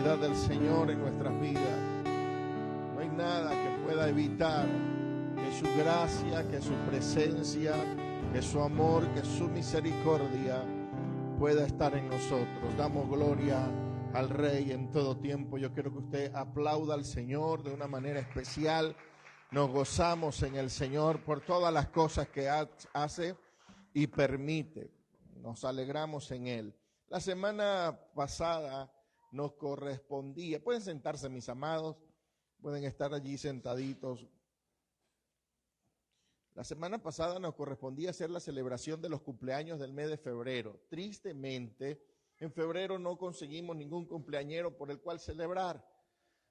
bondad del Señor en nuestras vidas. No hay nada que pueda evitar que su gracia, que su presencia, que su amor, que su misericordia pueda estar en nosotros. Damos gloria al Rey en todo tiempo. Yo quiero que usted aplauda al Señor de una manera especial. Nos gozamos en el Señor por todas las cosas que hace y permite. Nos alegramos en Él. La semana pasada nos correspondía, pueden sentarse mis amados, pueden estar allí sentaditos. La semana pasada nos correspondía hacer la celebración de los cumpleaños del mes de febrero. Tristemente, en febrero no conseguimos ningún cumpleañero por el cual celebrar.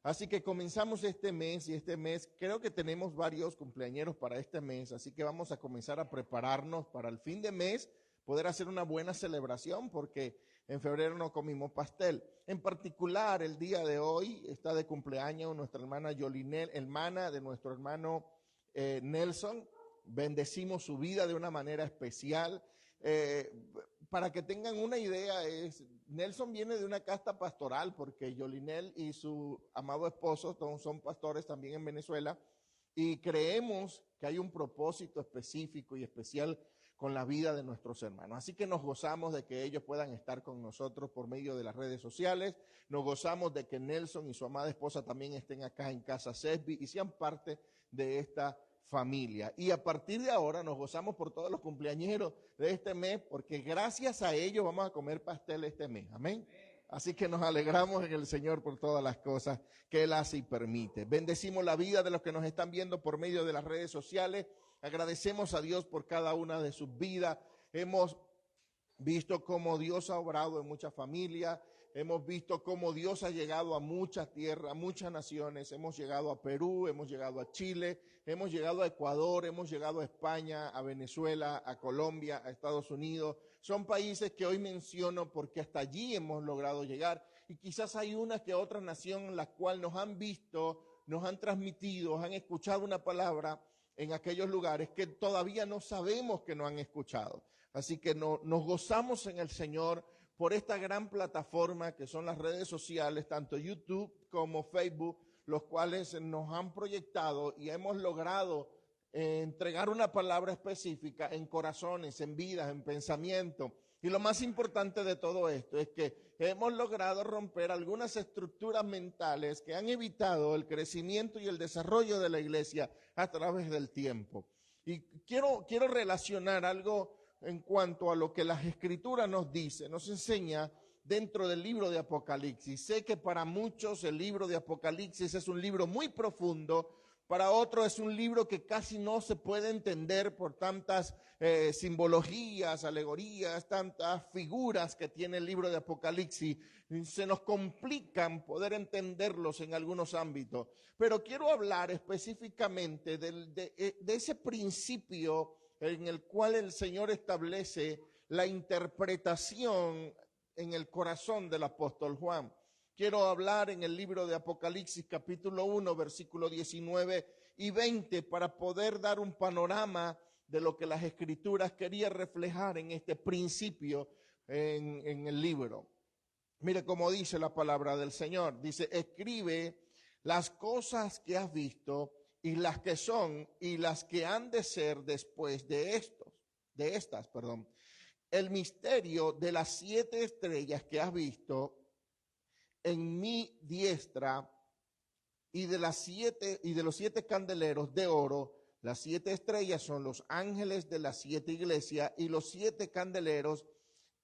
Así que comenzamos este mes y este mes creo que tenemos varios cumpleañeros para este mes, así que vamos a comenzar a prepararnos para el fin de mes, poder hacer una buena celebración porque en febrero no comimos pastel. En particular, el día de hoy está de cumpleaños nuestra hermana Yolinel, hermana de nuestro hermano Nelson. Bendecimos su vida de una manera especial. Para que tengan una idea, Nelson viene de una casta pastoral porque Yolinel y su amado esposo son pastores también en Venezuela y creemos que hay un propósito específico y especial con la vida de nuestros hermanos. Así que nos gozamos de que ellos puedan estar con nosotros por medio de las redes sociales. Nos gozamos de que Nelson y su amada esposa también estén acá en Casa Sesbi y sean parte de esta familia. Y a partir de ahora nos gozamos por todos los cumpleañeros de este mes, porque gracias a ellos vamos a comer pastel este mes. Amén. Así que nos alegramos en el Señor por todas las cosas que Él hace y permite. Bendecimos la vida de los que nos están viendo por medio de las redes sociales. Agradecemos a Dios por cada una de sus vidas. Hemos visto cómo Dios ha obrado en muchas familias. Hemos visto cómo Dios ha llegado a muchas tierras, a muchas naciones. Hemos llegado a Perú, hemos llegado a Chile, hemos llegado a Ecuador, hemos llegado a España, a Venezuela, a Colombia, a Estados Unidos. Son países que hoy menciono porque hasta allí hemos logrado llegar. Y quizás hay una que otra nación en la cual nos han visto, nos han transmitido, han escuchado una palabra en aquellos lugares que todavía no sabemos que no han escuchado. Así que nos gozamos en el Señor por esta gran plataforma que son las redes sociales, tanto YouTube como Facebook, los cuales nos han proyectado y hemos logrado entregar una palabra específica en corazones, en vidas, en pensamiento. Y lo más importante de todo esto es que hemos logrado romper algunas estructuras mentales que han evitado el crecimiento y el desarrollo de la iglesia a través del tiempo. Y quiero relacionar algo en cuanto a lo que las Escrituras nos dice, nos enseña dentro del libro de Apocalipsis. Sé que para muchos el libro de Apocalipsis es un libro muy profundo, para otros es un libro que casi no se puede entender por tantas simbologías, alegorías, tantas figuras que tiene el libro de Apocalipsis. Se nos complican poder entenderlos en algunos ámbitos. Pero quiero hablar específicamente de ese principio en el cual el Señor establece la interpretación en el corazón del apóstol Juan. Quiero hablar en el libro de Apocalipsis capítulo 1, versículo 19 y 20 para poder dar un panorama de lo que las Escrituras querían reflejar en este principio en el libro. Mire cómo dice la palabra del Señor. Dice, escribe las cosas que has visto y las que son y las que han de ser después de estas. El misterio de las 7 estrellas que has visto en mi diestra y de los 7 candeleros de oro. Las 7 estrellas son los ángeles de las 7 iglesias y los 7 candeleros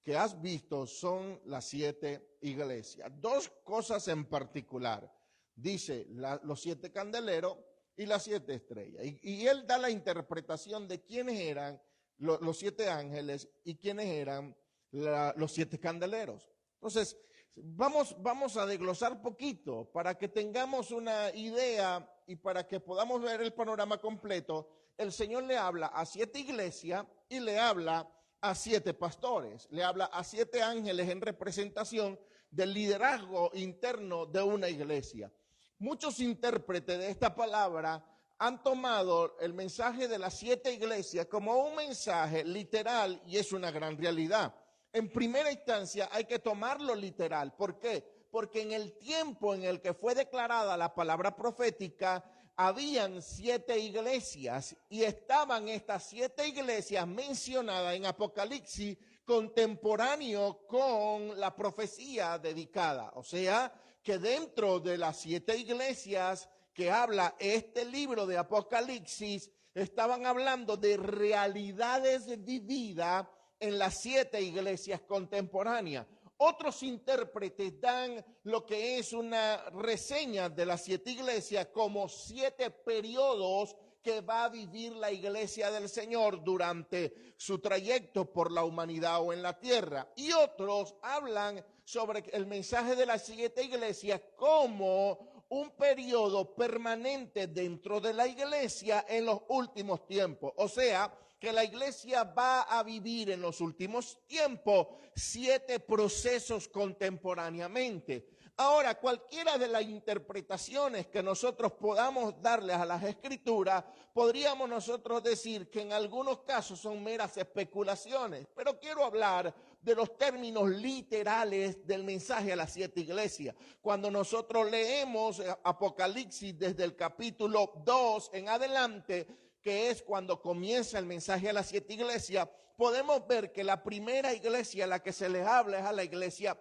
que has visto son las 7 iglesias. 2 cosas en particular. Dice los 7 candeleros y las 7 estrellas. Y él da la interpretación de quiénes eran los 7 ángeles y quiénes eran los 7 candeleros. Entonces, vamos a desglosar poquito para que tengamos una idea y para que podamos ver el panorama completo. El Señor le habla a 7 iglesias y le habla a 7 pastores. Le habla a 7 ángeles en representación del liderazgo interno de una iglesia. Muchos intérpretes de esta palabra han tomado el mensaje de las 7 iglesias como un mensaje literal y es una gran realidad. En primera instancia hay que tomarlo literal. ¿Por qué? Porque en el tiempo en el que fue declarada la palabra profética, habían 7 iglesias y estaban estas 7 iglesias mencionadas en Apocalipsis contemporáneo con la profecía dedicada. O sea, que dentro de las 7 iglesias que habla este libro de Apocalipsis, estaban hablando de realidades vividas en las 7 iglesias contemporáneas. Otros intérpretes dan lo que es una reseña de las 7 iglesias como 7 periodos que va a vivir la iglesia del Señor durante su trayecto por la humanidad o en la tierra. Y otros hablan sobre el mensaje de las 7 iglesias como un periodo permanente dentro de la iglesia en los últimos tiempos. O sea, que la iglesia va a vivir en los últimos tiempos 7 procesos contemporáneamente. Ahora, cualquiera de las interpretaciones que nosotros podamos darles a las escrituras, podríamos nosotros decir que en algunos casos son meras especulaciones, pero quiero hablar de los términos literales del mensaje a las 7 iglesias. Cuando nosotros leemos Apocalipsis desde el capítulo 2 en adelante, que es cuando comienza el mensaje a las 7 iglesias, podemos ver que la primera iglesia a la que se les habla es a la iglesia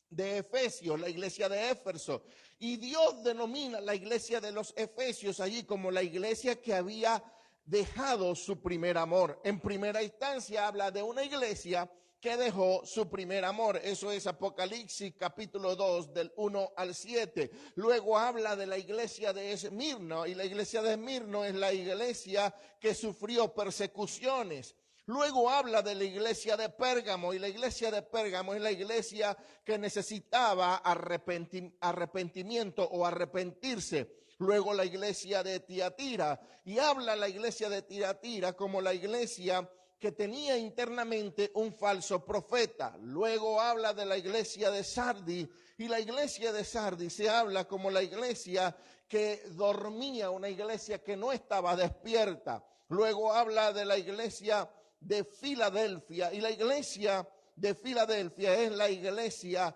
de Efesios, la iglesia de Éfeso. Y Dios denomina la iglesia de los Efesios allí como la iglesia que había dejado su primer amor. En primera instancia habla de una iglesia que dejó su primer amor. Eso es Apocalipsis capítulo 2 del 1 al 7. Luego habla de la iglesia de Esmirno, y la iglesia de Esmirno es la iglesia que sufrió persecuciones. Luego habla de la iglesia de Pérgamo, y la iglesia de Pérgamo es la iglesia que necesitaba arrepentimiento o arrepentirse. Luego la iglesia de Tiatira, y habla la iglesia de Tiatira como la iglesia que tenía internamente un falso profeta. Luego habla de la iglesia de Sardis, y la iglesia de Sardis se habla como la iglesia que dormía, una iglesia que no estaba despierta. Luego habla de la iglesia de Filadelfia, y la iglesia de Filadelfia es la iglesia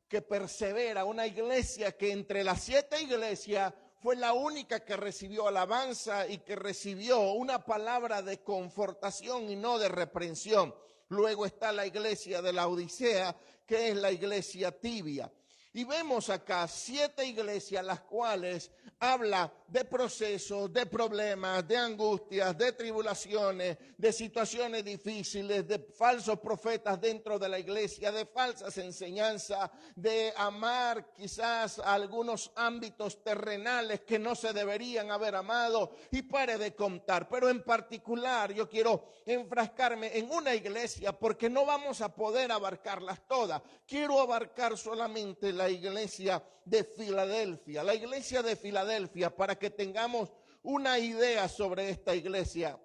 que persevera, una iglesia que entre las 7 iglesias fue la única que recibió alabanza y que recibió una palabra de confortación y no de reprensión. Luego está la iglesia de la Odisea, que es la iglesia tibia. Y vemos acá 7 iglesias, las cuales habla de procesos, de problemas, de angustias, de tribulaciones, de situaciones difíciles, de falsos profetas dentro de la iglesia, de falsas enseñanzas, de amar quizás algunos ámbitos terrenales que no se deberían haber amado, y pare de contar. Pero en particular yo quiero enfrascarme en una iglesia porque no vamos a poder abarcarlas todas. Quiero abarcar solamente la iglesia de Filadelfia. La iglesia de Filadelfia, para que tengamos una idea sobre esta iglesia,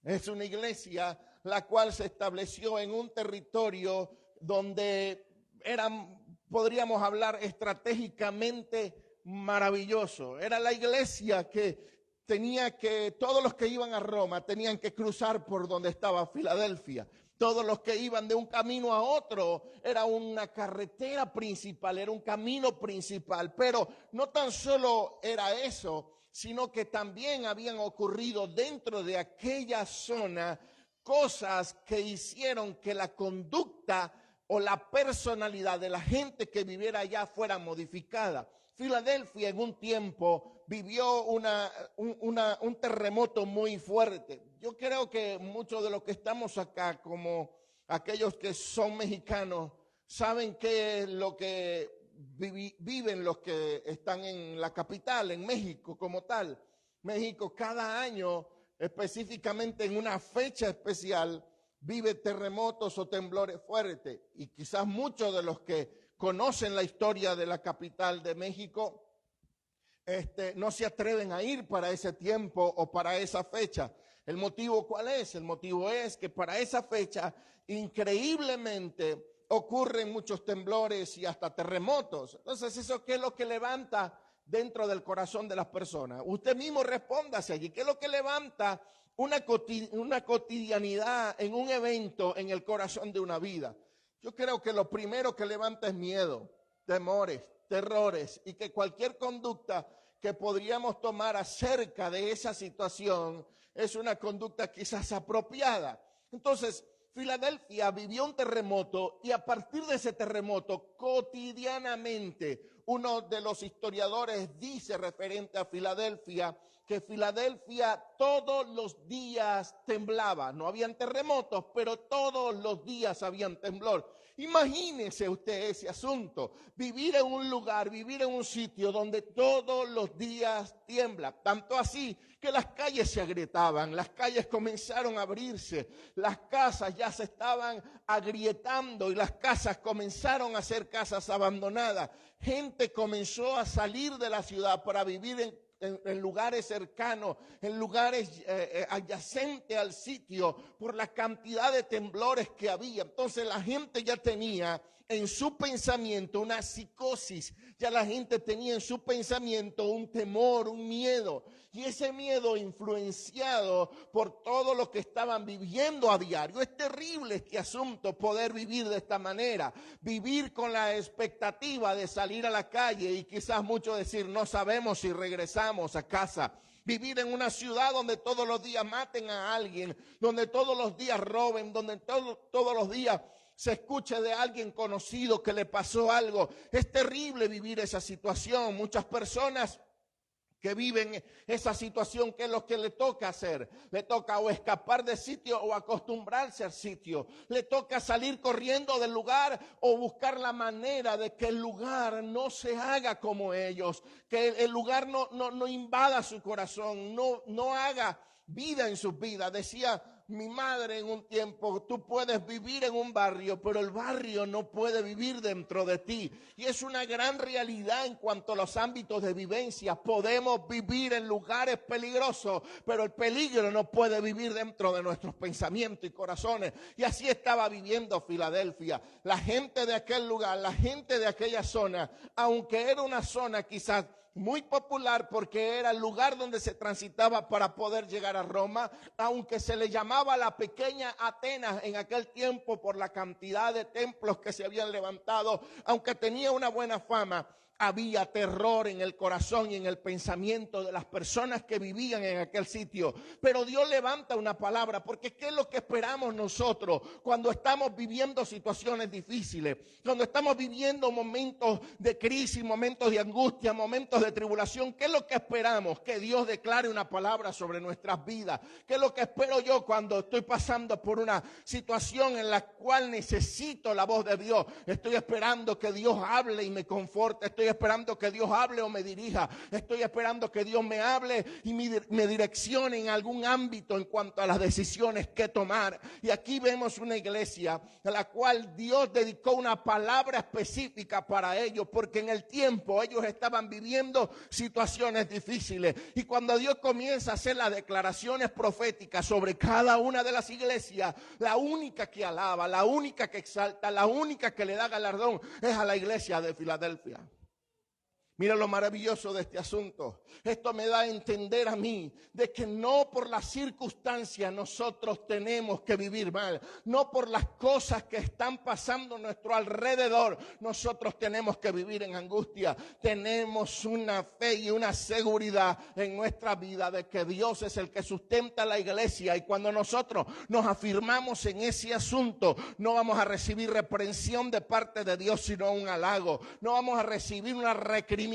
es una iglesia la cual se estableció en un territorio donde podríamos hablar, estratégicamente maravilloso. Era la iglesia que todos los que iban a Roma tenían que cruzar por donde estaba Filadelfia. Todos los que iban de un camino a otro, era una carretera principal, era un camino principal. Pero no tan solo era eso, sino que también habían ocurrido dentro de aquella zona cosas que hicieron que la conducta o la personalidad de la gente que viviera allá fuera modificada. Filadelfia en un tiempo vivió un terremoto muy fuerte. Yo creo que muchos de los que estamos acá, como aquellos que son mexicanos, saben qué es lo que viven los que están en la capital, en México como tal. México cada año, específicamente en una fecha especial, vive terremotos o temblores fuertes. Y quizás muchos de los que conocen la historia de la capital de México, no se atreven a ir para ese tiempo o para esa fecha. ¿El motivo cuál es? El motivo es que para esa fecha, increíblemente, ocurren muchos temblores y hasta terremotos. Entonces, ¿eso qué es lo que levanta dentro del corazón de las personas? Usted mismo respóndase allí. ¿Qué es lo que levanta una cotidianidad en un evento en el corazón de una vida? Yo creo que lo primero que levanta es miedo. temores, terrores, y que cualquier conducta que podríamos tomar acerca de esa situación es una conducta quizás apropiada. Entonces, Filadelfia vivió un terremoto y a partir de ese terremoto, cotidianamente, uno de los historiadores dice referente a Filadelfia, que Filadelfia todos los días temblaba. No habían terremotos, pero todos los días habían temblor. Imagínese usted ese asunto, vivir en un lugar, vivir en un sitio donde todos los días tiembla, tanto así que las calles se agrietaban, las calles comenzaron a abrirse, las casas ya se estaban agrietando y las casas comenzaron a ser casas abandonadas. Gente comenzó a salir de la ciudad para vivir en lugares cercanos, en lugares adyacentes al sitio, por la cantidad de temblores que había. Entonces la gente ya tenía en su pensamiento una psicosis, ya la gente tenía en su pensamiento un temor, un miedo, y ese miedo influenciado por todo lo que estaban viviendo a diario. Es terrible este asunto, poder vivir de esta manera, vivir con la expectativa de salir a la calle y quizás muchos decir, no sabemos si regresamos a casa. Vivir en una ciudad donde todos los días maten a alguien, donde todos los días roben, donde todos los días se escuche de alguien conocido que le pasó algo. Es terrible vivir esa situación. Muchas personas que viven esa situación, ¿qué es lo que le toca hacer? Le toca o escapar del sitio o acostumbrarse al sitio. Le toca salir corriendo del lugar o buscar la manera de que el lugar no se haga como ellos, que el lugar no invada su corazón, no haga vida en sus vidas. Decía mi madre en un tiempo, tú puedes vivir en un barrio, pero el barrio no puede vivir dentro de ti. Y es una gran realidad en cuanto a los ámbitos de vivencia. Podemos vivir en lugares peligrosos, pero el peligro no puede vivir dentro de nuestros pensamientos y corazones. Y así estaba viviendo Filadelfia. La gente de aquel lugar, la gente de aquella zona, aunque era una zona quizás muy popular porque era el lugar donde se transitaba para poder llegar a Roma, aunque se le llamaba la pequeña Atenas en aquel tiempo por la cantidad de templos que se habían levantado, aunque tenía una buena fama, había terror en el corazón y en el pensamiento de las personas que vivían en aquel sitio. Pero Dios levanta una palabra, porque ¿qué es lo que esperamos nosotros cuando estamos viviendo situaciones difíciles? Cuando estamos viviendo momentos de crisis, momentos de angustia, momentos de tribulación. ¿Qué es lo que esperamos? Que Dios declare una palabra sobre nuestras vidas. ¿Qué es lo que espero yo cuando estoy pasando por una situación en la cual necesito la voz de Dios? Estoy esperando que Dios hable y me conforte. Estoy esperando que Dios hable o me dirija. Estoy esperando que Dios me hable y me direccione en algún ámbito en cuanto a las decisiones que tomar. Y aquí vemos una iglesia a la cual Dios dedicó una palabra específica para ellos, porque en el tiempo ellos estaban viviendo situaciones difíciles. Y cuando Dios comienza a hacer las declaraciones proféticas sobre cada una de las iglesias, la única que alaba, la única que exalta, la única que le da galardón es a la iglesia de Filadelfia. Mira lo maravilloso de este asunto. Esto me da a entender a mí de que no por las circunstancias nosotros tenemos que vivir mal. No por las cosas que están pasando a nuestro alrededor nosotros tenemos que vivir en angustia. Tenemos una fe y una seguridad en nuestra vida de que Dios es el que sustenta la iglesia. Y cuando nosotros nos afirmamos en ese asunto, no vamos a recibir reprensión de parte de Dios, sino un halago. No vamos a recibir una recriminación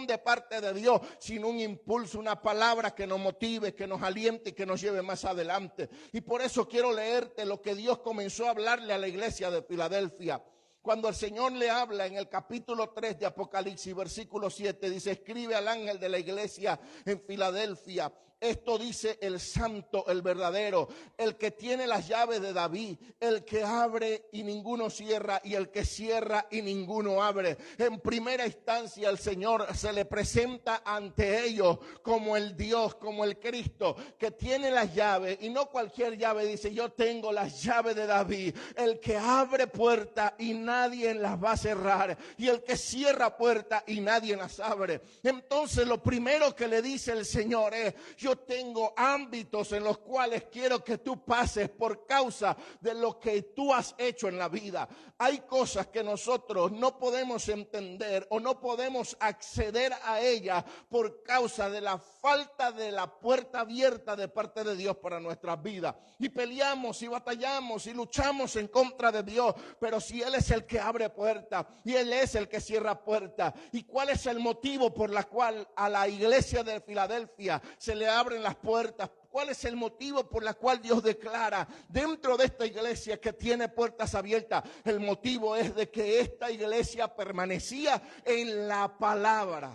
de parte de Dios, sino un impulso, una palabra que nos motive, que nos aliente y que nos lleve más adelante. Y por eso quiero leerte lo que Dios comenzó a hablarle a la iglesia de Filadelfia. Cuando el Señor le habla en el capítulo 3 de Apocalipsis, versículo 7, dice: escribe al ángel de la iglesia en Filadelfia. Esto dice el santo, el verdadero, el que tiene las llaves de David, el que abre y ninguno cierra, y el que cierra y ninguno abre. En primera instancia el Señor se le presenta ante ellos como el Dios, como el Cristo, que tiene las llaves, y no cualquier llave. Dice: yo tengo las llaves de David, el que abre puertas y nadie las va a cerrar, y el que cierra puertas y nadie las abre. Entonces lo primero que le dice el Señor es: yo yo tengo ámbitos en los cuales quiero que tú pases por causa de lo que tú has hecho en la vida. Hay cosas que nosotros no podemos entender o no podemos acceder a ellas por causa de la falta de la puerta abierta de parte de Dios para nuestras vidas. Y peleamos y batallamos y luchamos en contra de Dios, pero si Él es el que abre puertas y Él es el que cierra puertas. ¿Y cuál es el motivo por la cual a la iglesia de Filadelfia se le abren las puertas? ¿Cuál es el motivo por la cual Dios declara dentro de esta iglesia que tiene puertas abiertas? El motivo es de que esta iglesia permanecía en la palabra.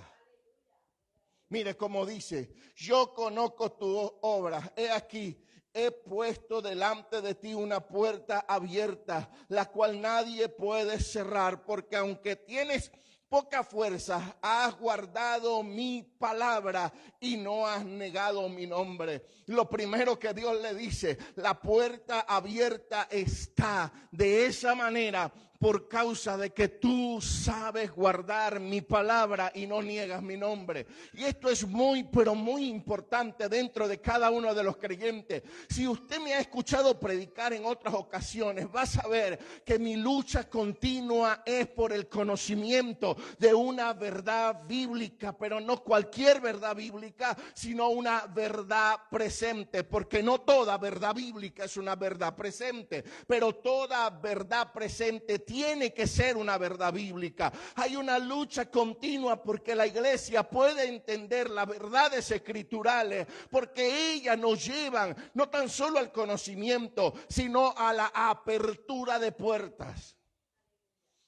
Mire cómo dice: yo conozco tu obra, he aquí, he puesto delante de ti una puerta abierta, la cual nadie puede cerrar, porque aunque tienes poca fuerza, has guardado mi palabra y no has negado mi nombre. Lo primero que Dios le dice: la puerta abierta está. De esa manera, por causa de que tú sabes guardar mi palabra y no niegas mi nombre. Y esto es muy, pero muy importante dentro de cada uno de los creyentes. Si usted me ha escuchado predicar en otras ocasiones, va a saber que mi lucha continua es por el conocimiento de una verdad bíblica, pero no cualquier verdad bíblica, sino una verdad presente, porque no toda verdad bíblica es una verdad presente, pero toda verdad presente tiene que ser una verdad bíblica. Hay una lucha continua porque la iglesia puede entender las verdades escriturales, porque ellas nos llevan no tan solo al conocimiento, sino a la apertura de puertas,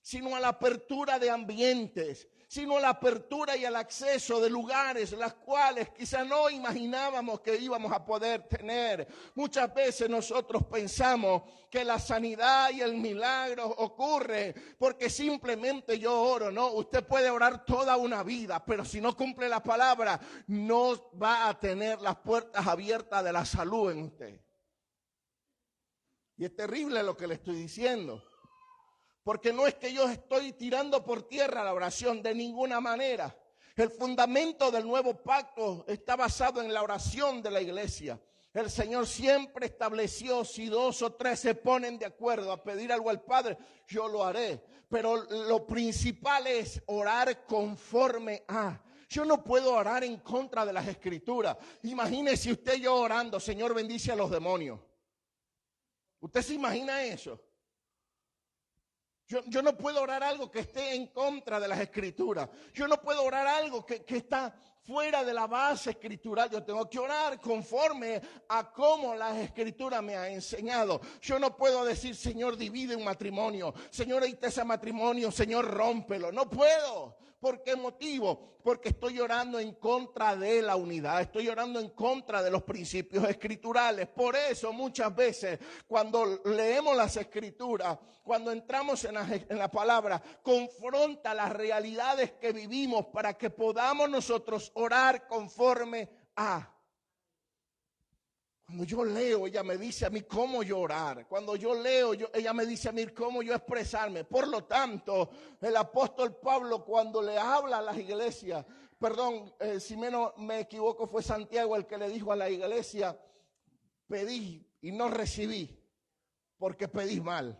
sino a la apertura de ambientes, sino a la apertura y al acceso de lugares las cuales quizá no imaginábamos que íbamos a poder tener. Muchas veces nosotros pensamos que la sanidad y el milagro ocurre porque simplemente yo oro. No, usted puede orar toda una vida, pero si no cumple la palabra, no va a tener las puertas abiertas de la salud en usted. Y es terrible lo que le estoy diciendo. Porque no es que yo estoy tirando por tierra la oración, de ninguna manera. El fundamento del nuevo pacto está basado en la oración de la iglesia. El Señor siempre estableció: si 2 o 3 se ponen de acuerdo a pedir algo al Padre, yo lo haré. Pero lo principal es orar conforme a. Yo no puedo orar en contra de las Escrituras. Imagínese usted y yo orando: Señor, bendice a los demonios. ¿Usted se imagina eso? Yo no puedo orar algo que esté en contra de las Escrituras. Yo no puedo orar algo que está fuera de la base escritural. Yo tengo que orar conforme a cómo las Escrituras me han enseñado. Yo no puedo decir: Señor, divide un matrimonio. Señor, ahí está ese matrimonio. Señor, rómpelo. No puedo. ¿Por qué motivo? Porque estoy orando en contra de la unidad, estoy orando en contra de los principios escriturales. Por eso muchas veces cuando leemos las Escrituras, cuando entramos en la palabra, confronta las realidades que vivimos para que podamos nosotros orar conforme a. Cuando yo leo, ella me dice a mí cómo yo orar. Cuando yo leo, ella me dice a mí cómo yo expresarme. Por lo tanto, el apóstol Pablo, cuando le habla a las iglesias, si menos me equivoco, fue Santiago el que le dijo a la iglesia: pedí y no recibí, porque pedís mal.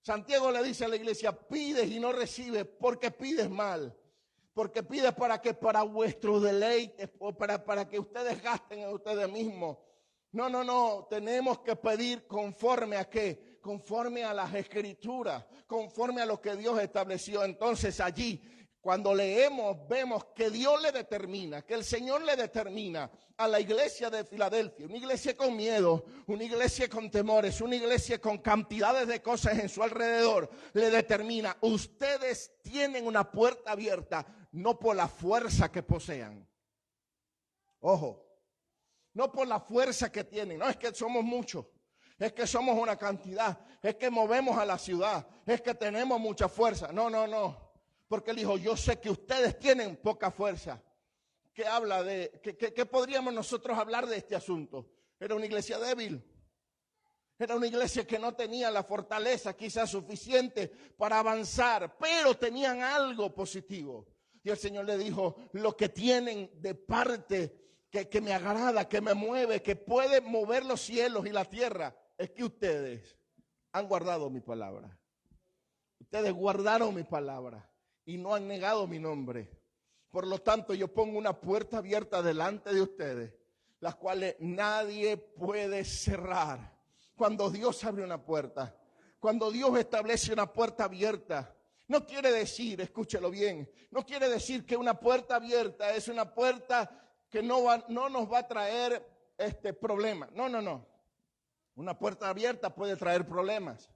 Santiago le dice a la iglesia: pides y no recibes, porque pides mal. Porque pides para que para vuestro deleite, para que ustedes gasten en ustedes mismos. No, tenemos que pedir conforme a qué, conforme a las Escrituras, conforme a lo que Dios estableció. Entonces allí, cuando leemos, vemos que Dios le determina, que el Señor le determina a la iglesia de Filadelfia, una iglesia con miedo, una iglesia con temores, una iglesia con cantidades de cosas en su alrededor, le determina: ustedes tienen una puerta abierta, no por la fuerza que posean. Ojo. No por la fuerza que tienen, no es que somos muchos, es que somos una cantidad, es que movemos a la ciudad, es que tenemos mucha fuerza. No, porque él dijo: yo sé que ustedes tienen poca fuerza. ¿Qué habla de, qué podríamos nosotros hablar de este asunto? Era una iglesia débil, era una iglesia que no tenía la fortaleza quizás suficiente para avanzar, pero tenían algo positivo. Y el Señor le dijo: lo que tienen de parte que me agrada, que me mueve, que puede mover los cielos y la tierra, es que ustedes han guardado mi palabra. Ustedes guardaron mi palabra y no han negado mi nombre. Por lo tanto, yo pongo una puerta abierta delante de ustedes, las cuales nadie puede cerrar. Cuando Dios abre una puerta, cuando Dios establece una puerta abierta, no quiere decir, escúchelo bien, no quiere decir que una puerta abierta es una puerta que no nos va a traer problemas. No. Una puerta abierta puede traer problemas.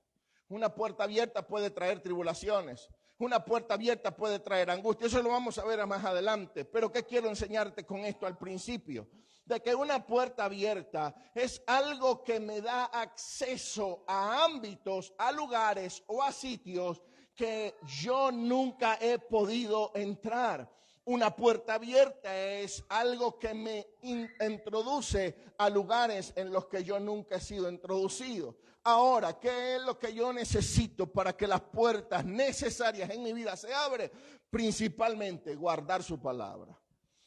Una puerta abierta puede traer tribulaciones. Una puerta abierta puede traer angustia. Eso lo vamos a ver más adelante. Pero ¿qué quiero enseñarte con esto al principio? De que una puerta abierta es algo que me da acceso a ámbitos, a lugares o a sitios que yo nunca he podido entrar. Una puerta abierta es algo que me introduce a lugares en los que yo nunca he sido introducido. Ahora, ¿qué es lo que yo necesito para que las puertas necesarias en mi vida se abran? Principalmente guardar su palabra.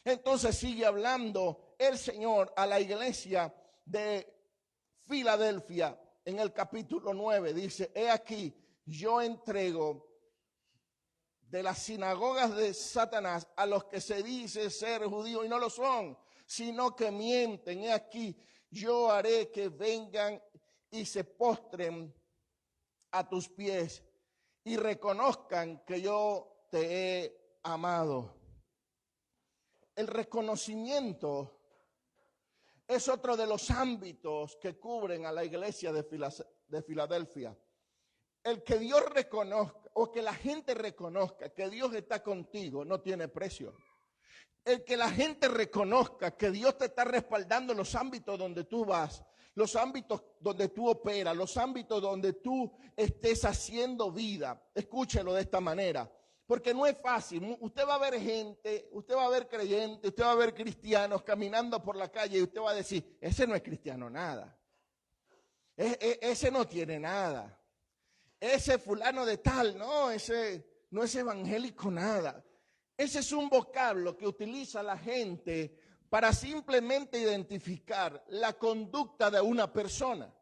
Entonces sigue hablando el Señor a la iglesia de Filadelfia en el capítulo 9. Dice, he aquí, yo entrego de las sinagogas de Satanás a los que se dice ser judíos y no lo son, sino que mienten. He aquí, yo haré que vengan y se postren a tus pies y reconozcan que yo te he amado. El reconocimiento es otro de los ámbitos que cubren a la iglesia de Filadelfia. El que Dios reconozca o que la gente reconozca que Dios está contigo no tiene precio. El que la gente reconozca que Dios te está respaldando en los ámbitos donde tú vas, los ámbitos donde tú operas, los ámbitos donde tú estés haciendo vida. Escúchelo de esta manera, porque no es fácil. Usted va a ver gente, usted va a ver creyentes, usted va a ver cristianos caminando por la calle y usted va a decir, ese no es cristiano nada. Ese no tiene nada. Ese fulano de tal, no, ese no es evangélico nada. Ese es un vocablo que utiliza la gente para simplemente identificar la conducta de una persona.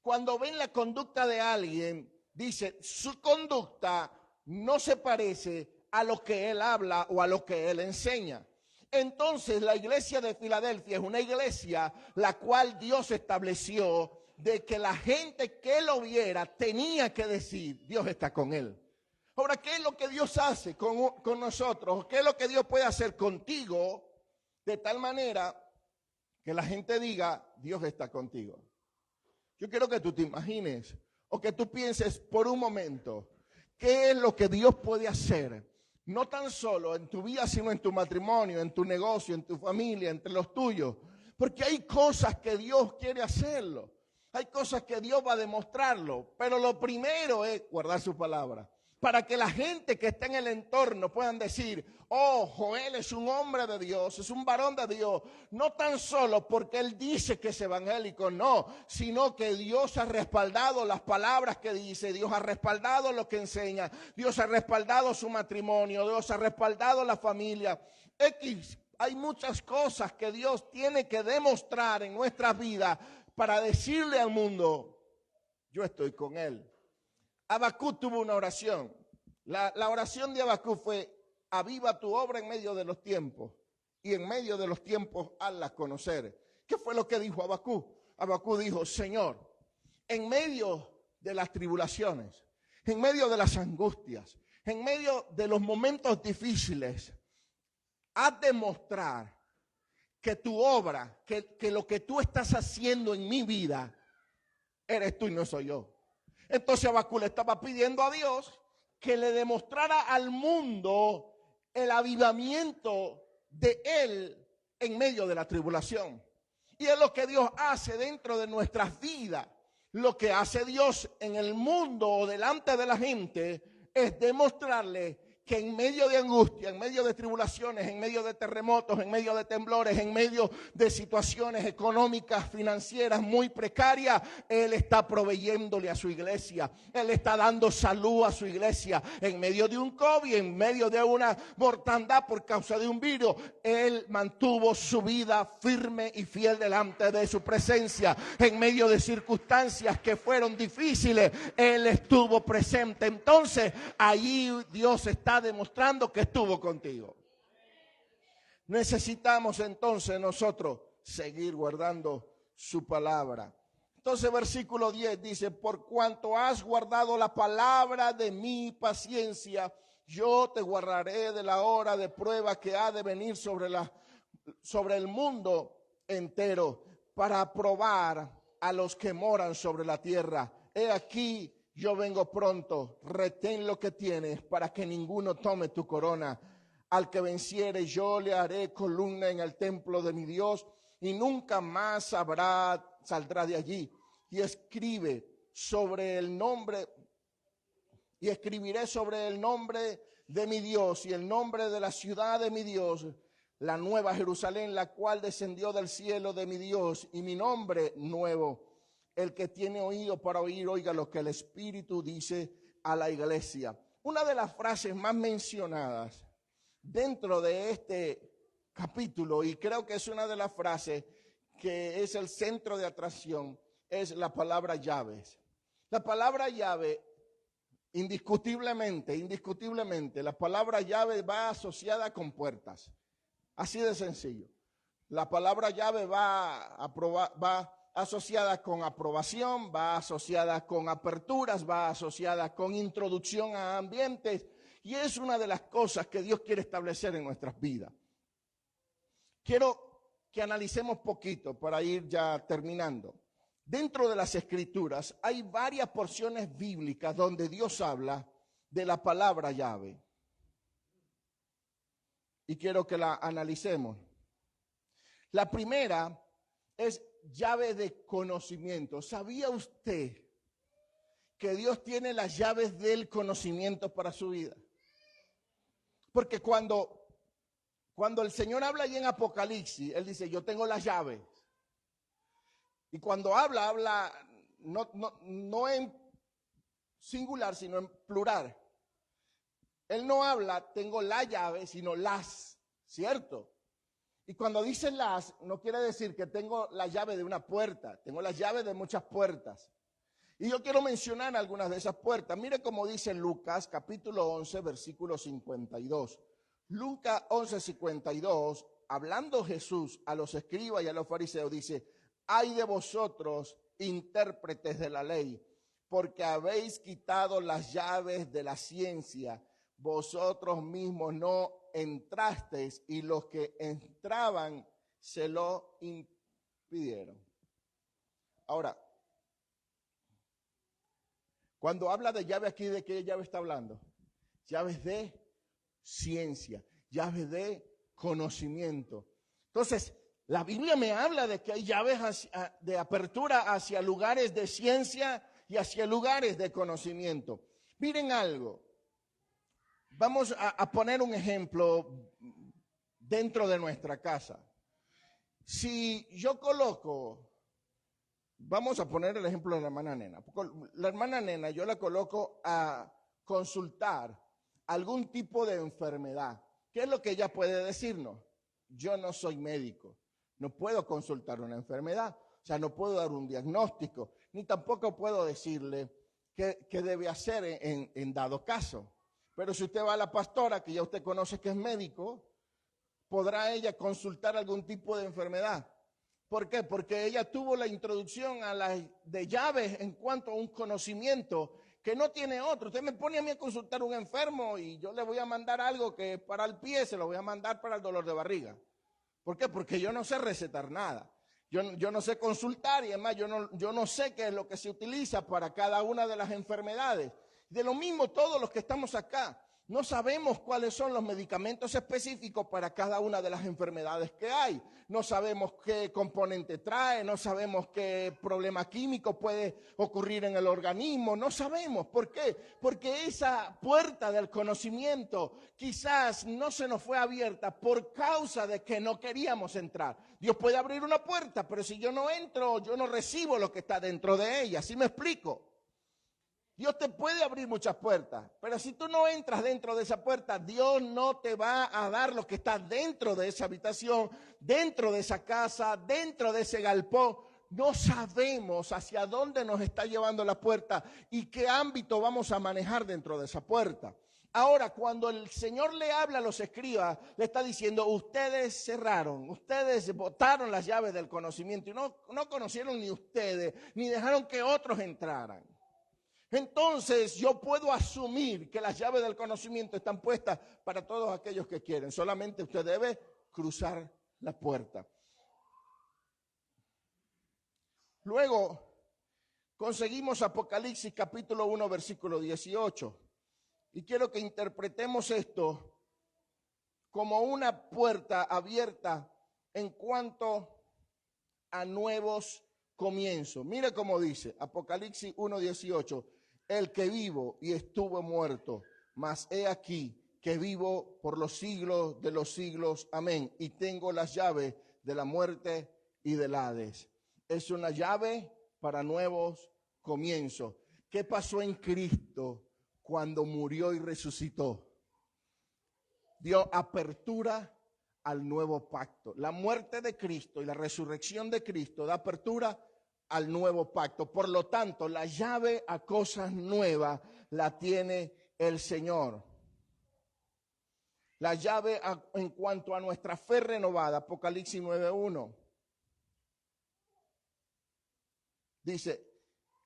Cuando ven la conducta de alguien, dice, su conducta no se parece a lo que él habla o a lo que él enseña. Entonces, la iglesia de Filadelfia es una iglesia la cual Dios estableció de que la gente que lo viera tenía que decir, Dios está con él. Ahora, ¿qué es lo que Dios hace con nosotros? ¿Qué es lo que Dios puede hacer contigo de tal manera que la gente diga, Dios está contigo? Yo quiero que tú te imagines o que tú pienses por un momento, ¿qué es lo que Dios puede hacer? No tan solo en tu vida, sino en tu matrimonio, en tu negocio, en tu familia, entre los tuyos. Porque hay cosas que Dios quiere hacerlo. Hay cosas que Dios va a demostrarlo, pero lo primero es guardar su palabra. Para que la gente que está en el entorno puedan decir, oh, Joel es un hombre de Dios, es un varón de Dios. No tan solo porque él dice que es evangélico, no, sino que Dios ha respaldado las palabras que dice, Dios ha respaldado lo que enseña, Dios ha respaldado su matrimonio, Dios ha respaldado la familia. Hay muchas cosas que Dios tiene que demostrar en nuestras vidas para decirle al mundo, yo estoy con él. Habacuc tuvo una oración. La oración de Habacuc fue, aviva tu obra en medio de los tiempos y en medio de los tiempos hazla conocer. ¿Qué fue lo que dijo Habacuc? Habacuc dijo, Señor, en medio de las tribulaciones, en medio de las angustias, en medio de los momentos difíciles, haz demostrar que tu obra, que lo que tú estás haciendo en mi vida, eres tú y no soy yo. Entonces Habacuc le estaba pidiendo a Dios que le demostrara al mundo el avivamiento de él en medio de la tribulación. Y es lo que Dios hace dentro de nuestras vidas. Lo que hace Dios en el mundo o delante de la gente es demostrarle que en medio de angustia, en medio de tribulaciones, en medio de terremotos, en medio de temblores, en medio de situaciones económicas, financieras muy precarias, Él está proveyéndole a su iglesia. Él está dando salud a su iglesia. En medio de un COVID, en medio de una mortandad por causa de un virus, Él mantuvo su vida firme y fiel delante de su presencia. En medio de circunstancias que fueron difíciles, Él estuvo presente. Entonces, allí Dios está demostrando que estuvo contigo. Necesitamos entonces nosotros seguir guardando su palabra. Entonces versículo 10 dice: por cuanto has guardado la palabra de mi paciencia, yo te guardaré de la hora de prueba que ha de venir sobre el mundo entero, para probar a los que moran sobre la tierra. He aquí, yo vengo pronto, retén lo que tienes para que ninguno tome tu corona. Al que venciere yo le haré columna en el templo de mi Dios y nunca más saldrá de allí. Y escribiré sobre el nombre de mi Dios y el nombre de la ciudad de mi Dios, la nueva Jerusalén, la cual descendió del cielo de mi Dios, y mi nombre nuevo. El que tiene oído para oír, oiga lo que el Espíritu dice a la iglesia. Una de las frases más mencionadas dentro de este capítulo, y creo que es una de las frases que es el centro de atracción, es la palabra llaves. La palabra llave, indiscutiblemente, la palabra llave va asociada con puertas. Así de sencillo. La palabra llave va asociada con aprobación, va asociada con aperturas, va asociada con introducción a ambientes, y es una de las cosas que Dios quiere establecer en nuestras vidas. Quiero que analicemos poquito para ir ya terminando. Dentro de las Escrituras hay varias porciones bíblicas donde Dios habla de la palabra llave. Y quiero que la analicemos. La primera es llave de conocimiento. ¿Sabía usted que Dios tiene las llaves del conocimiento para su vida? Porque cuando el Señor habla ahí en Apocalipsis, Él dice: yo tengo las llaves. Y cuando habla no en singular, sino en plural. Él no habla, tengo la llave, sino las, ¿cierto? Y cuando dice las, no quiere decir que tengo la llave de una puerta, tengo las llaves de muchas puertas. Y yo quiero mencionar algunas de esas puertas. Mire cómo dice Lucas, capítulo 11, versículo 52. Lucas 11, 52, hablando Jesús a los escribas y a los fariseos, dice: ay de vosotros, intérpretes de la ley, porque habéis quitado las llaves de la ciencia. Vosotros mismos no entrasteis, y los que entraban se lo impidieron. Ahora, cuando habla de llave aquí, ¿de qué llave está hablando? Llaves de ciencia, llaves de conocimiento. Entonces, la Biblia me habla de que hay llaves de apertura hacia lugares de ciencia y hacia lugares de conocimiento. Miren algo. Vamos a poner un ejemplo dentro de nuestra casa. Si yo coloco, vamos a poner el ejemplo de la hermana Nena. La hermana Nena yo la coloco a consultar algún tipo de enfermedad. ¿Qué es lo que ella puede decirnos? Yo no soy médico, no puedo consultar una enfermedad, o sea, no puedo dar un diagnóstico, ni tampoco puedo decirle qué debe hacer en dado caso. Pero si usted va a la pastora, que ya usted conoce que es médico, podrá ella consultar algún tipo de enfermedad. ¿Por qué? Porque ella tuvo la introducción a las de llaves en cuanto a un conocimiento que no tiene otro. Usted me pone a mí a consultar un enfermo y yo le voy a mandar algo que para el pie, se lo voy a mandar para el dolor de barriga. ¿Por qué? Porque yo no sé recetar nada. Yo no sé consultar, y además yo no sé qué es lo que se utiliza para cada una de las enfermedades. De lo mismo todos los que estamos acá, No sabemos cuáles son los medicamentos específicos para cada una de las enfermedades que hay. No sabemos qué componente trae, no sabemos qué problema químico puede ocurrir en el organismo. No sabemos. ¿Por qué? Porque esa puerta del conocimiento quizás no se nos fue abierta por causa de que no queríamos entrar. Dios puede abrir una puerta, pero si yo no entro, yo no recibo lo que está dentro de ella. ¿Sí me explico? Dios te puede abrir muchas puertas, pero si tú no entras dentro de esa puerta, Dios no te va a dar lo que está dentro de esa habitación, dentro de esa casa, dentro de ese galpón. No sabemos hacia dónde nos está llevando la puerta y qué ámbito vamos a manejar dentro de esa puerta. Ahora, cuando el Señor le habla a los escribas, le está diciendo, ustedes cerraron, ustedes botaron las llaves del conocimiento y no conocieron ni ustedes, ni dejaron que otros entraran. Entonces yo puedo asumir que las llaves del conocimiento están puestas para todos aquellos que quieren. Solamente usted debe cruzar la puerta. Luego conseguimos Apocalipsis capítulo 1 versículo 18. Y quiero que interpretemos esto como una puerta abierta en cuanto a nuevos comienzos. Mire cómo dice Apocalipsis 1:18. El que vivo y estuvo muerto, mas he aquí que vivo por los siglos de los siglos. Amén. Y tengo las llaves de la muerte y del Hades. Es una llave para nuevos comienzos. ¿Qué pasó en Cristo cuando murió y resucitó? Dio apertura al nuevo pacto. La muerte de Cristo y la resurrección de Cristo da apertura al nuevo pacto. Por lo tanto, la llave a cosas nuevas la tiene el Señor. La llave en cuanto a nuestra fe renovada, Apocalipsis 9:1. Dice,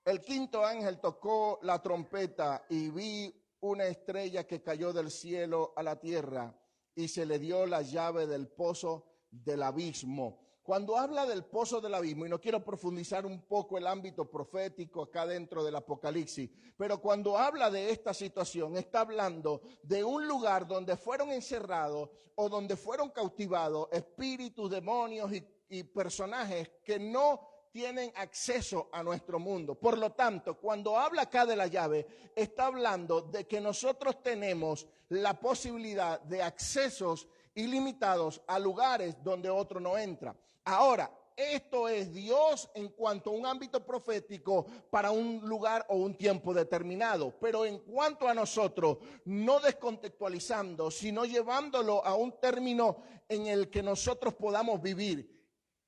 el quinto ángel tocó la trompeta y vi una estrella que cayó del cielo a la tierra y se le dio la llave del pozo del abismo. Cuando habla del pozo del abismo, y no quiero profundizar un poco el ámbito profético acá dentro del Apocalipsis, pero cuando habla de esta situación, está hablando de un lugar donde fueron encerrados o donde fueron cautivados espíritus, demonios y personajes que no tienen acceso a nuestro mundo. Por lo tanto, cuando habla acá de la llave, está hablando de que nosotros tenemos la posibilidad de accesos ilimitados a lugares donde otro no entra. Ahora, esto es Dios en cuanto a un ámbito profético para un lugar o un tiempo determinado. Pero en cuanto a nosotros, no descontextualizando, sino llevándolo a un término en el que nosotros podamos vivir.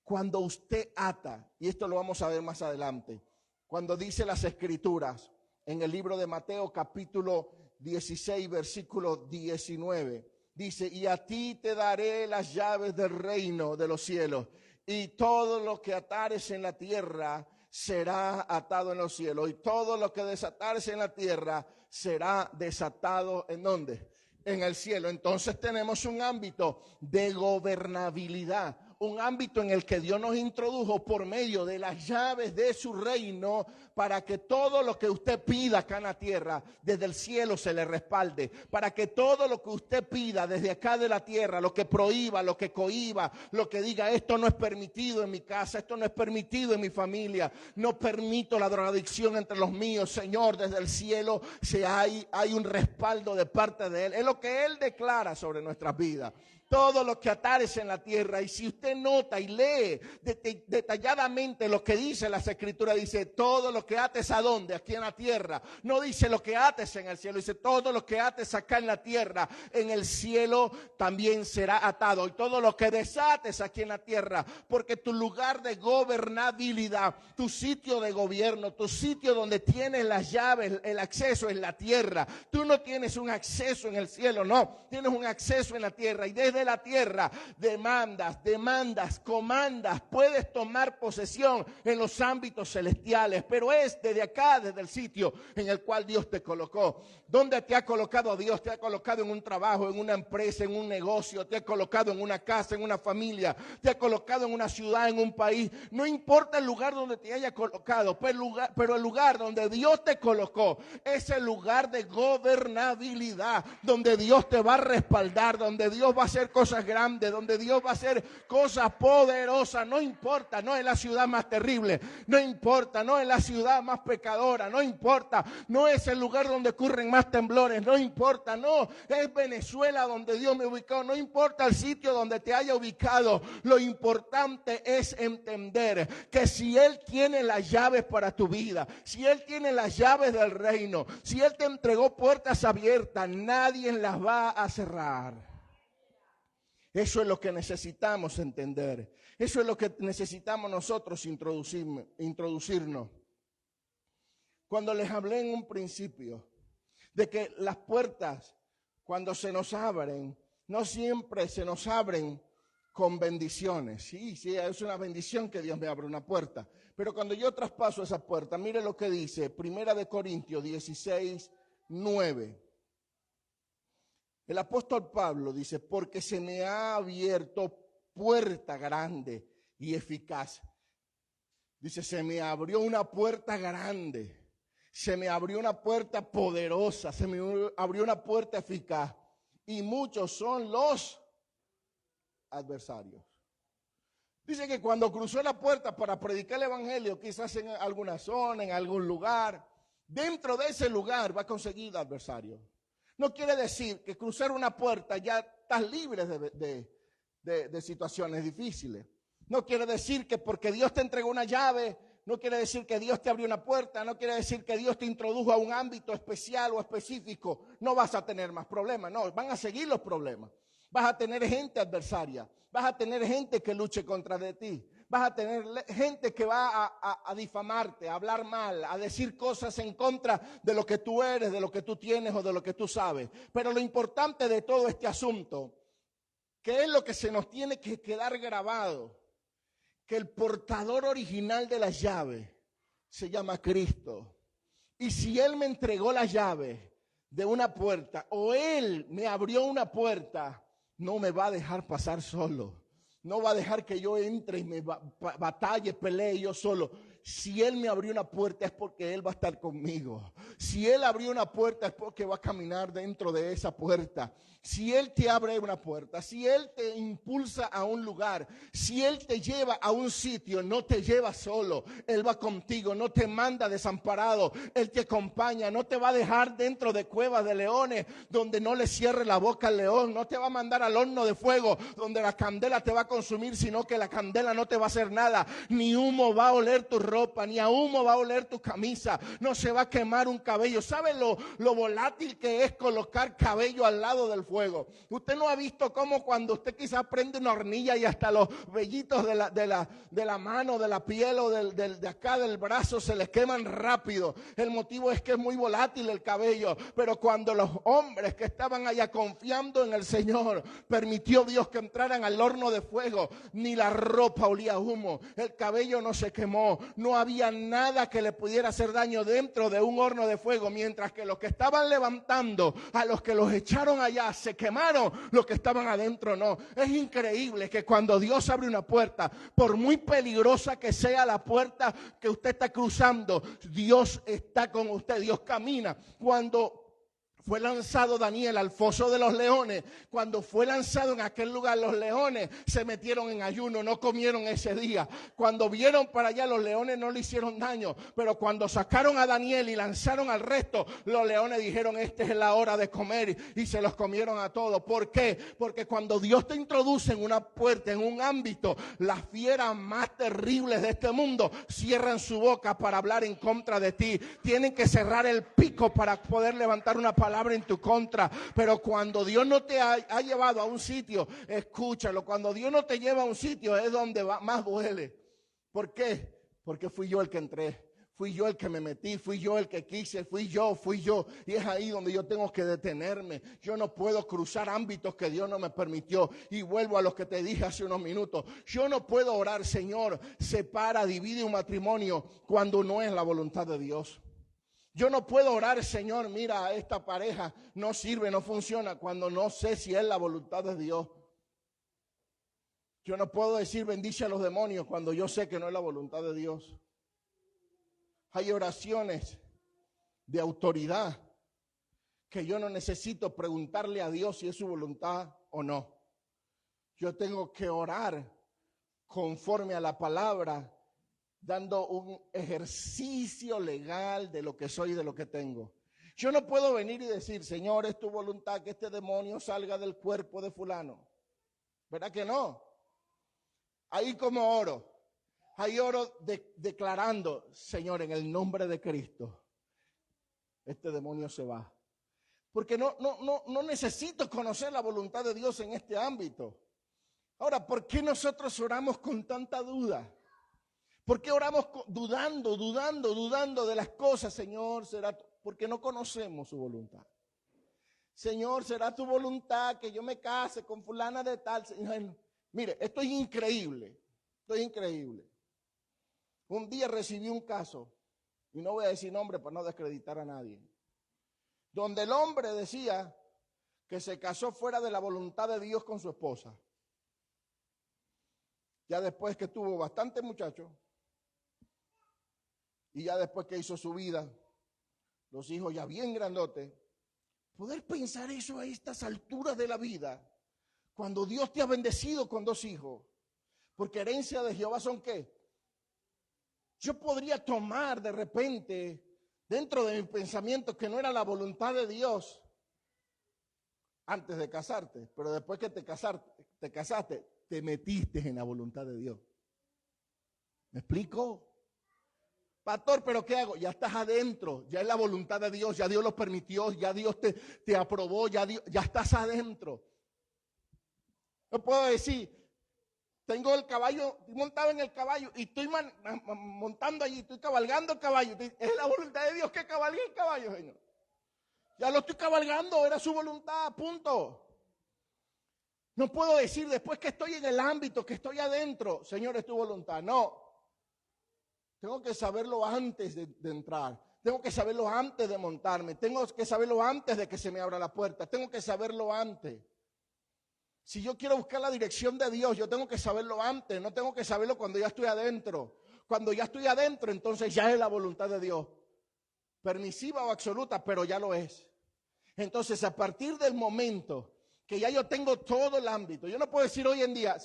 Cuando usted ata, y esto lo vamos a ver más adelante, cuando dice las Escrituras en el libro de Mateo capítulo 16 versículo 19, dice, y a ti te daré las llaves del reino de los cielos, y todo lo que atares en la tierra será atado en los cielos, y todo lo que desatares en la tierra será desatado, ¿en dónde? En el cielo. Entonces tenemos un ámbito de gobernabilidad, un ámbito en el que Dios nos introdujo por medio de las llaves de su reino para que todo lo que usted pida acá en la tierra, desde el cielo se le respalde, para que todo lo que usted pida desde acá de la tierra, lo que prohíba, lo que cohíba, lo que diga esto no es permitido en mi casa, esto no es permitido en mi familia, no permito la drogadicción entre los míos, Señor, desde el cielo hay un respaldo de parte de Él, es lo que Él declara sobre nuestras vidas. Todo lo que atares en la tierra, y si usted nota y lee detalladamente lo que dice las Escrituras, dice todo lo que ates ¿a dónde? Aquí en la tierra. No dice lo que ates en el cielo, dice todo lo que ates acá en la tierra, en el cielo también será atado. Y todo lo que desates aquí en la tierra, porque tu lugar de gobernabilidad, tu sitio de gobierno, tu sitio donde tienes las llaves, el acceso en la tierra. Tú no tienes un acceso en el cielo, no, tienes un acceso en la tierra, y desde la tierra demandas mandas, comandas, puedes tomar posesión en los ámbitos celestiales, pero es desde acá, desde el sitio en el cual Dios te colocó. ¿Dónde te ha colocado Dios? Te ha colocado en un trabajo, en una empresa, en un negocio, te ha colocado en una casa, en una familia, te ha colocado en una ciudad, en un país. No importa el lugar donde te haya colocado, pero el lugar donde Dios te colocó es el lugar de gobernabilidad, donde Dios te va a respaldar, donde Dios va a hacer cosas grandes, donde Dios va a hacer cosas poderosas. No importa, no es la ciudad más terrible, no importa, no es la ciudad más pecadora, no importa, no es el lugar donde ocurren más temblores, no importa, no, es Venezuela donde Dios me ubicó, no importa el sitio donde te haya ubicado, lo importante es entender que si Él tiene las llaves para tu vida, si Él tiene las llaves del reino, si Él te entregó puertas abiertas, nadie las va a cerrar. Eso es lo que necesitamos entender, eso es lo que necesitamos nosotros introducirnos. Cuando les hablé en un principio de que las puertas, cuando se nos abren, no siempre se nos abren con bendiciones. Sí, es una bendición que Dios me abra una puerta. Pero cuando yo traspaso esa puerta, mire lo que dice, 1 Corintios 16, 9. El apóstol Pablo dice, porque se me ha abierto puerta grande y eficaz. Dice, se me abrió una puerta grande. Se me abrió una puerta poderosa, se me abrió una puerta eficaz. Y muchos son los adversarios. Dice que cuando cruzó la puerta para predicar el evangelio, quizás en alguna zona, en algún lugar, dentro de ese lugar va a conseguir adversarios. No quiere decir que cruzar una puerta ya estás libre de situaciones difíciles. No quiere decir que porque Dios te entregó una llave, no quiere decir que Dios te abrió una puerta, no quiere decir que Dios te introdujo a un ámbito especial o específico. No vas a tener más problemas, no, van a seguir los problemas. Vas a tener gente adversaria, vas a tener gente que luche contra de ti, vas a tener gente que va a difamarte, a hablar mal, a decir cosas en contra de lo que tú eres, de lo que tú tienes o de lo que tú sabes. Pero lo importante de todo este asunto, que es lo que se nos tiene que quedar grabado, que el portador original de las llaves se llama Cristo. Y si Él me entregó la llave de una puerta o Él me abrió una puerta, no me va a dejar pasar solo. No va a dejar que yo entre y me batalle, pelee yo solo. Si Él me abrió una puerta es porque Él va a estar conmigo. Si Él abrió una puerta es porque va a caminar dentro de esa puerta. Si Él te abre una puerta, si Él te impulsa a un lugar, si Él te lleva a un sitio, no te lleva solo. Él va contigo, no te manda desamparado. Él te acompaña, no te va a dejar dentro de cuevas de leones donde no le cierre la boca al león. No te va a mandar al horno de fuego donde la candela te va a consumir, sino que la candela no te va a hacer nada. Ni humo va a oler tu ropa, ni a humo va a oler tu camisa. No se va a quemar un cabello. ¿Sabe lo volátil que es colocar cabello al lado del fuego? Usted no ha visto cómo cuando usted quizás prende una hornilla y hasta los vellitos de la mano, de la piel o de acá del brazo se les queman rápido. El motivo es que es muy volátil el cabello. Pero cuando los hombres que estaban allá confiando en el Señor, permitió Dios que entraran al horno de fuego, ni la ropa olía a humo, el cabello no se quemó, no había nada que le pudiera hacer daño dentro de un horno de fuego, mientras que los que estaban levantando, a los que los echaron allá, se quemaron, los que estaban adentro no. Es increíble que cuando Dios abre una puerta, por muy peligrosa que sea la puerta que usted está cruzando, Dios está con usted, Dios camina. Cuando fue lanzado Daniel al foso de los leones, cuando fue lanzado en aquel lugar, los leones se metieron en ayuno, no comieron ese día. Cuando vieron para allá, los leones no le hicieron daño, pero cuando sacaron a Daniel y lanzaron al resto, los leones dijeron, esta es la hora de comer, y se los comieron a todos. ¿Por qué? Porque cuando Dios te introduce en una puerta, en un ámbito, las fieras más terribles de este mundo cierran su boca para hablar en contra de ti. Tienen que cerrar el pico para poder levantar una palabra en tu contra. Pero cuando Dios no te ha llevado a un sitio, escúchalo, cuando Dios no te lleva a un sitio es donde más duele. ¿Por qué? Porque fui yo el que entré, Fui yo el que me metí, fui yo el que quise, fui yo. Y es ahí donde yo tengo que detenerme. Yo no puedo cruzar ámbitos que Dios no me permitió. Y vuelvo a lo que te dije hace unos minutos. Yo no puedo orar, Señor, separa, divide un matrimonio cuando no es la voluntad de Dios. Yo no puedo orar, Señor, mira, esta pareja no sirve, no funciona, cuando no sé si es la voluntad de Dios. Yo no puedo decir bendice a los demonios cuando yo sé que no es la voluntad de Dios. Hay oraciones de autoridad que yo no necesito preguntarle a Dios si es su voluntad o no. Yo tengo que orar conforme a la palabra, dando un ejercicio legal de lo que soy y de lo que tengo. Yo no puedo venir y decir, Señor, es tu voluntad que este demonio salga del cuerpo de fulano. ¿Verdad que no? Ahí como oro. Ahí oro declarando, Señor, en el nombre de Cristo, este demonio se va. Porque no necesito conocer la voluntad de Dios en este ámbito. Ahora, ¿por qué nosotros oramos con tanta duda? ¿Por qué oramos dudando de las cosas, Señor? Porque no conocemos su voluntad. Señor, ¿será tu voluntad que yo me case con fulana de tal? Señor, mire, esto es increíble. Un día recibí un caso, y no voy a decir nombre para no desacreditar a nadie, donde el hombre decía que se casó fuera de la voluntad de Dios con su esposa. Ya después que tuvo bastantes muchachos, y ya después que hizo su vida, los hijos ya bien grandotes, poder pensar eso a estas alturas de la vida, cuando Dios te ha bendecido con 2 hijos, porque herencia de Jehová son ¿qué? Yo podría tomar de repente, dentro de mi pensamiento, que no era la voluntad de Dios antes de casarte, pero después que te casaste, te metiste en la voluntad de Dios. ¿Me explico? Pastor, ¿pero qué hago? Ya estás adentro, ya es la voluntad de Dios, ya Dios lo permitió, ya Dios te aprobó, ya estás adentro. No puedo decir, tengo el caballo, estoy montado en el caballo y estoy montando allí, estoy cabalgando el caballo. Es la voluntad de Dios que cabalgue el caballo, Señor. Ya lo estoy cabalgando, era su voluntad, punto. No puedo decir después que estoy en el ámbito, que estoy adentro, Señor, es tu voluntad. No. Tengo que saberlo antes de entrar. Tengo que saberlo antes de montarme. Tengo que saberlo antes de que se me abra la puerta. Tengo que saberlo antes. Si yo quiero buscar la dirección de Dios, yo tengo que saberlo antes. No tengo que saberlo cuando ya estoy adentro. Cuando ya estoy adentro, entonces ya es la voluntad de Dios. Permisiva o absoluta, pero ya lo es. Entonces, a partir del momento que ya yo tengo todo el ámbito, yo no puedo decir hoy en día,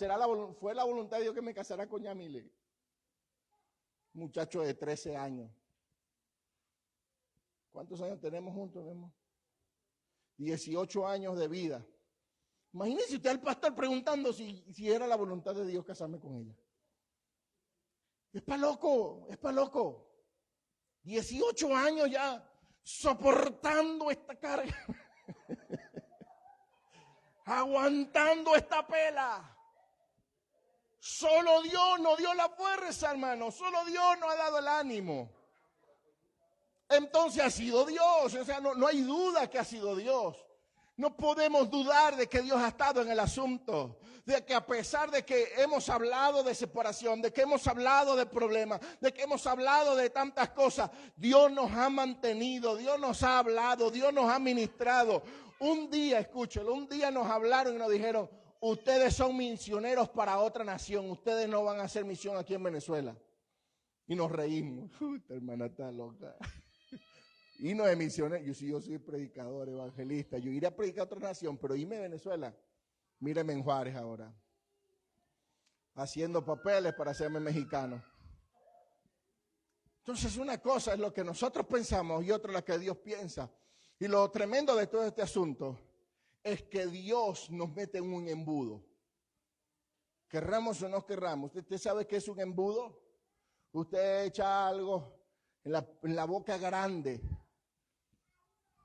fue la voluntad de Dios que me casara con Yamile. Muchacho de 13 años. ¿Cuántos años tenemos juntos, mi amor? 18 años de vida. Imagínese usted al pastor preguntando si era la voluntad de Dios casarme con ella. Es para loco. 18 años ya soportando esta carga. Aguantando esta pela. Solo Dios nos dio la fuerza, hermano. Solo Dios nos ha dado el ánimo. Entonces ha sido Dios. O sea, no hay duda que ha sido Dios. No podemos dudar de que Dios ha estado en el asunto. De que a pesar de que hemos hablado de separación, de que hemos hablado de problemas, de que hemos hablado de tantas cosas, Dios nos ha mantenido, Dios nos ha hablado, Dios nos ha ministrado. Un día, escúchelo, un día nos hablaron y nos dijeron, ustedes son misioneros para otra nación, ustedes no van a hacer misión aquí en Venezuela. Y nos reímos. Esta hermana está loca. Y no es misionero, yo soy predicador, evangelista, yo iré a predicar a otra nación, pero irme a Venezuela, míreme en Juárez ahora, haciendo papeles para hacerme mexicano. Entonces una cosa es lo que nosotros pensamos y otra la que Dios piensa. Y lo tremendo de todo este asunto es que Dios nos mete en un embudo. Querramos o no querramos. ¿Usted sabe qué es un embudo? Usted echa algo en la boca grande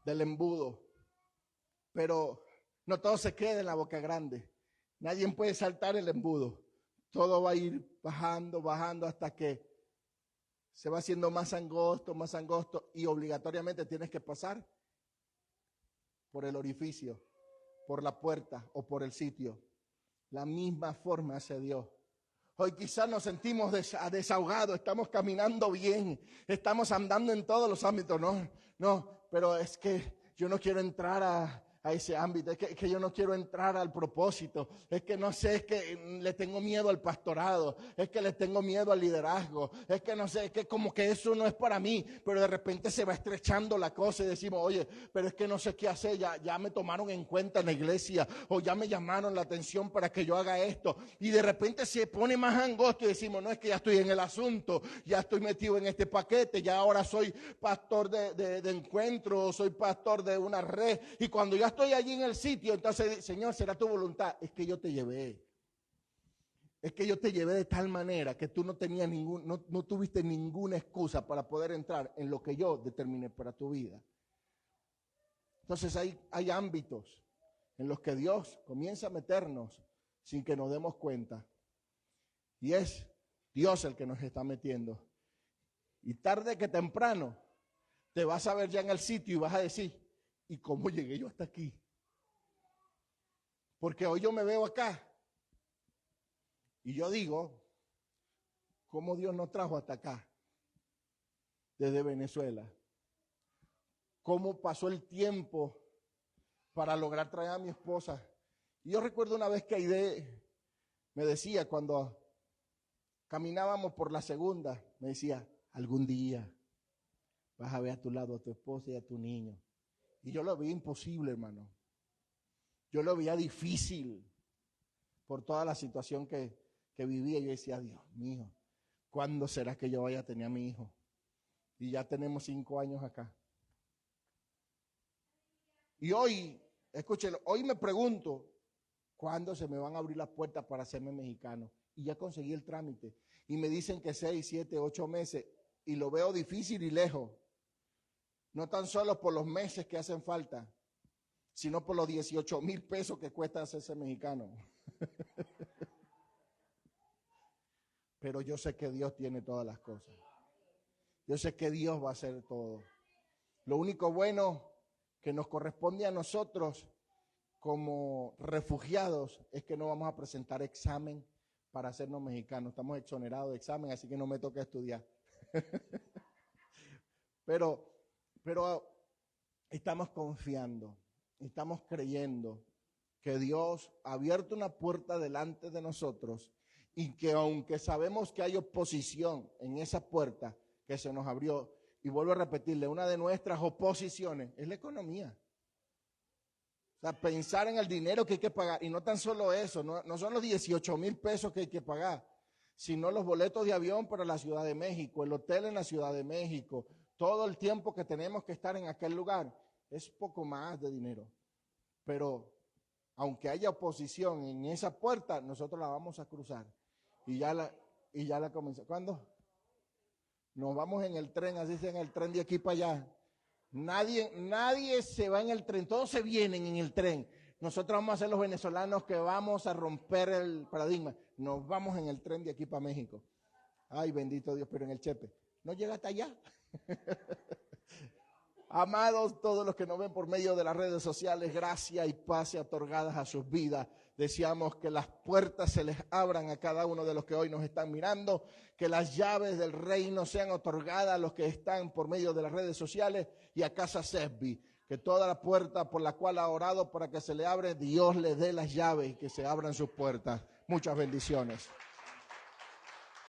del embudo, pero no todo se queda en la boca grande. Nadie puede saltar el embudo. Todo va a ir bajando hasta que se va haciendo más angosto y obligatoriamente tienes que pasar por el orificio, por la puerta o por el sitio. La misma forma hace Dios. Hoy quizás nos sentimos desahogados, estamos caminando bien, estamos andando en todos los ámbitos. No, pero es que yo no quiero entrar a ese ámbito, es que yo no quiero entrar al propósito, es que no sé, es que le tengo miedo al pastorado, es que le tengo miedo al liderazgo, es que no sé, es que como que eso no es para mí, pero de repente se va estrechando la cosa y decimos, oye, pero es que no sé qué hacer, ya me tomaron en cuenta en la iglesia o ya me llamaron la atención para que yo haga esto y de repente se pone más angosto y decimos, no, es que ya estoy en el asunto, ya estoy metido en este paquete, ya ahora soy pastor de encuentro, soy pastor de una red y cuando ya estoy allí en el sitio, entonces, Señor, será tu voluntad. Es que yo te llevé. Es que yo te llevé de tal manera que tú no tenías no tuviste ninguna excusa para poder entrar en lo que yo determiné para tu vida. Entonces hay ámbitos en los que Dios comienza a meternos sin que nos demos cuenta. Y es Dios el que nos está metiendo. Y tarde que temprano te vas a ver ya en el sitio y vas a decir, ¿y cómo llegué yo hasta aquí? Porque hoy yo me veo acá y yo digo, ¿cómo Dios nos trajo hasta acá? Desde Venezuela. ¿Cómo pasó el tiempo para lograr traer a mi esposa? Y yo recuerdo una vez que Aide me decía, cuando caminábamos por la segunda, me decía, algún día vas a ver a tu lado a tu esposa y a tu niño. Y yo lo veía imposible, hermano. Yo lo veía difícil por toda la situación que vivía. Yo decía, Dios mío, ¿cuándo será que yo vaya a tener a mi hijo? Y ya tenemos 5 años acá. Y hoy, escúchelo, hoy me pregunto, ¿cuándo se me van a abrir las puertas para hacerme mexicano? Y ya conseguí el trámite. Y me dicen que 6, 7, 8 meses. Y lo veo difícil y lejos. No tan solo por los meses que hacen falta, sino por los 18,000 pesos que cuesta hacerse mexicano. Pero yo sé que Dios tiene todas las cosas. Yo sé que Dios va a hacer todo. Lo único bueno que nos corresponde a nosotros como refugiados es que no vamos a presentar examen para hacernos mexicanos. Estamos exonerados de examen, así que no me toca estudiar. Pero estamos confiando, estamos creyendo que Dios ha abierto una puerta delante de nosotros y que aunque sabemos que hay oposición en esa puerta que se nos abrió, y vuelvo a repetirle, una de nuestras oposiciones es la economía. O sea, pensar en el dinero que hay que pagar, y no tan solo eso, no son los 18,000 pesos que hay que pagar, sino los boletos de avión para la Ciudad de México, el hotel en la Ciudad de México, todo el tiempo que tenemos que estar en aquel lugar, es poco más de dinero. Pero aunque haya oposición en esa puerta, nosotros la vamos a cruzar. Y ya la comenzamos. ¿Cuándo? Nos vamos en el tren, así sea en el tren de aquí para allá. Nadie se va en el tren, todos se vienen en el tren. Nosotros vamos a ser los venezolanos que vamos a romper el paradigma. Nos vamos en el tren de aquí para México. Ay, bendito Dios, pero en el Chepe. ¿No llega hasta allá? Amados, todos los que nos ven por medio de las redes sociales, gracia y paz sean otorgadas a sus vidas. Deseamos que las puertas se les abran a cada uno de los que hoy nos están mirando, que las llaves del reino sean otorgadas a los que están por medio de las redes sociales y a Casa Sesbi. Que toda la puerta por la cual ha orado para que se le abre, Dios le dé las llaves y que se abran sus puertas. Muchas bendiciones.